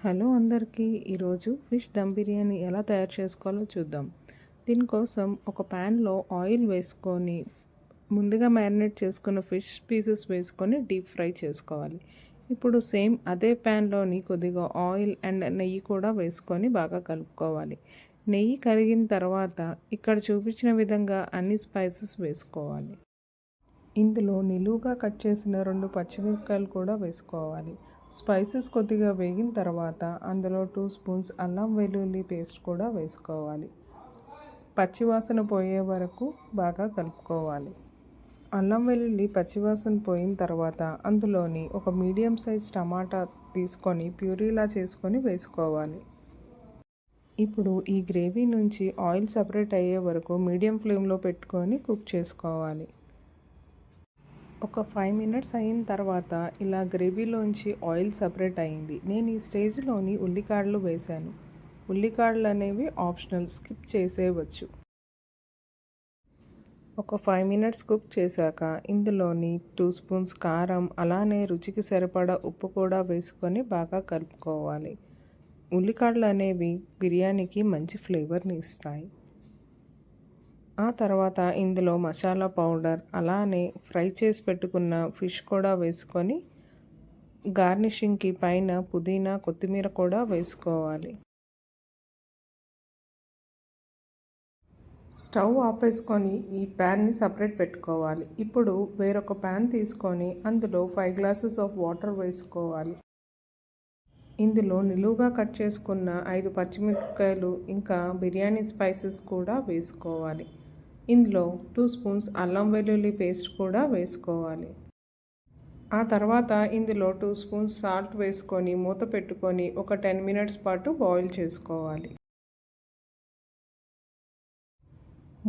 Hello అందరికీ. ఈరోజు fish dum biryani ఎలా తయారు చేసుకోవాలో చూద్దాం. దీనికోసం ఒక ప్యాన్లో ఆయిల్ వేసుకొని ముందుగా మ్యారినేట్ చేసుకున్న ఫిష్ పీసెస్ వేసుకొని డీప్ ఫ్రై చేసుకోవాలి. ఇప్పుడు సేమ్ అదే ప్యాన్లోని కొద్దిగా ఆయిల్ అండ్ నెయ్యి కూడా వేసుకొని బాగా కలుపుకోవాలి. నెయ్యి కరిగిన తర్వాత ఇక్కడ చూపించిన విధంగా అన్ని స్పైసెస్ వేసుకోవాలి. ఇందులో నిలువుగా కట్ చేసిన 2 పచ్చిమిరపకాయలు కూడా వేసుకోవాలి. స్పైసెస్ కొద్దిగా వేగిన తర్వాత అందులో 2 స్పూన్స్ అల్లం వెల్లుల్లి పేస్ట్ కూడా వేసుకోవాలి. పచ్చివాసన పోయే వరకు బాగా కలుపుకోవాలి. అల్లం వెల్లుల్లి పచ్చివాసన పోయిన తర్వాత అందులోని ఒక మీడియం సైజ్ టమాటా తీసుకొని ప్యూరీలా చేసుకొని వేసుకోవాలి. ఇప్పుడు ఈ గ్రేవీ నుంచి ఆయిల్ సపరేట్ అయ్యే వరకు మీడియం ఫ్లేమ్లో పెట్టుకొని కుక్ చేసుకోవాలి. ఒక 5 మినిట్స్ అయిన తర్వాత ఇలా గ్రేవీలోంచి ఆయిల్ సపరేట్ అయింది. నేను ఈ స్టేజ్లోని ఉల్లికాడలు వేశాను. ఉల్లికాడలు అనేవి ఆప్షనల్, స్కిప్ చేసేయవచ్చు. ఒక 5 మినిట్స్ కుక్ చేశాక ఇందులోని 2 స్పూన్స్ కారం, అలానే రుచికి సరిపడా ఉప్పు కూడా వేసుకొని బాగా కలుపుకోవాలి. ఉల్లికాడలు అనేవి బిర్యానీకి మంచి ఫ్లేవర్ని ఇస్తాయి. ఆ తర్వాత ఇందులో మసాలా పౌడర్, అలానే ఫ్రై చేసి పెట్టుకున్న ఫిష్ కూడా వేసుకొని గార్నిషింగ్కి పైన పుదీనా, కొత్తిమీర కూడా వేసుకోవాలి. స్టవ్ ఆపేసుకొని ఈ ప్యాన్ని సపరేట్ పెట్టుకోవాలి. ఇప్పుడు వేరొక ప్యాన్ తీసుకొని అందులో 5 గ్లాసెస్ ఆఫ్ వాటర్ వేసుకోవాలి. ఇందులో నిలువుగా కట్ చేసుకున్న 5 పచ్చిమిరపకాయలు ఇంకా బిర్యానీ స్పైసెస్ కూడా వేసుకోవాలి. ఇందులో 2 స్పూన్స్ అల్లం వెల్లుల్లి పేస్ట్ కూడా వేసుకోవాలి. ఆ తర్వాత ఇందులో 2 స్పూన్స్ సాల్ట్ వేసుకొని మూత పెట్టుకొని ఒక 10 మినిట్స్ పాటు బాయిల్ చేసుకోవాలి.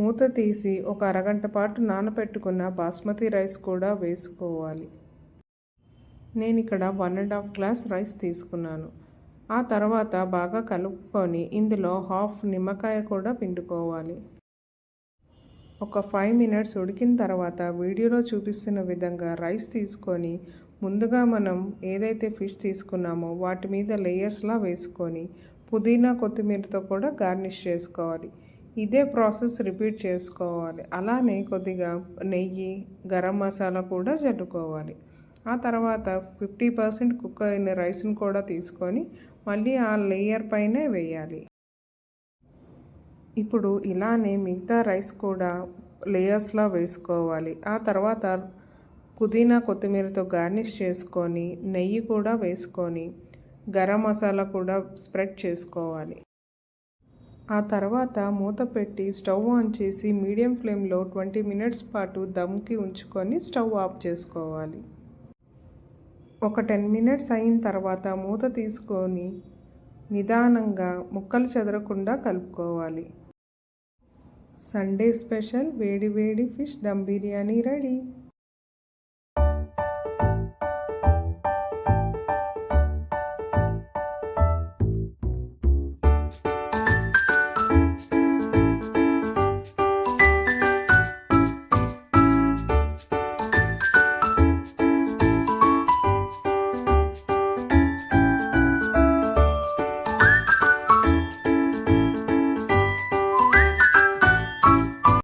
మూత తీసి ఒక అరగంట పాటు నానబెట్టుకున్న బాస్మతి రైస్ కూడా వేసుకోవాలి. నేను ఇక్కడ 1.5 గ్లాస్ రైస్ తీసుకున్నాను. ఆ తర్వాత బాగా కలుపుకొని ఇందులో హాఫ్ నిమ్మకాయ కూడా పిండుకోవాలి. ఒక 5 మినిట్స్ ఉడికిన తర్వాత వీడియోలో చూపిస్తున్న విధంగా రైస్ తీసుకొని ముందుగా మనం ఏదైతే ఫిష్ తీసుకున్నామో వాటి మీద లేయర్స్లా వేసుకొని పుదీనా, కొత్తిమీరతో కూడా గార్నిష్ చేసుకోవాలి. ఇదే ప్రాసెస్ రిపీట్ చేసుకోవాలి. అలానే కొద్దిగా నెయ్యి, గరం మసాలా కూడా చల్లుకోవాలి. ఆ తర్వాత 50% కుక్ అయిన రైస్ని కూడా తీసుకొని మళ్ళీ ఆ లేయర్ పైనే వేయాలి. ఇప్పుడు ఇలానే మిగతా రైస్ కూడా లేయర్స్లా వేసుకోవాలి. ఆ తర్వాత పుదీనా, కొత్తిమీరతో గార్నిష్ చేసుకొని నెయ్యి కూడా వేసుకొని గరం మసాలా కూడా స్ప్రెడ్ చేసుకోవాలి. ఆ తర్వాత మూత పెట్టి స్టవ్ ఆన్ చేసి మీడియం ఫ్లేమ్లో 20 మినిట్స్ పాటు దమ్కి ఉంచుకొని స్టవ్ ఆఫ్ చేసుకోవాలి. ఒక 10 మినిట్స్ అయిన తర్వాత మూత తీసుకొని నిదానంగా ముక్కలు చెదరకుండా కలుపుకోవాలి. సండే స్పెషల్ వేడి వేడి ఫిష్ దమ్ బిర్యానీ రెడీ.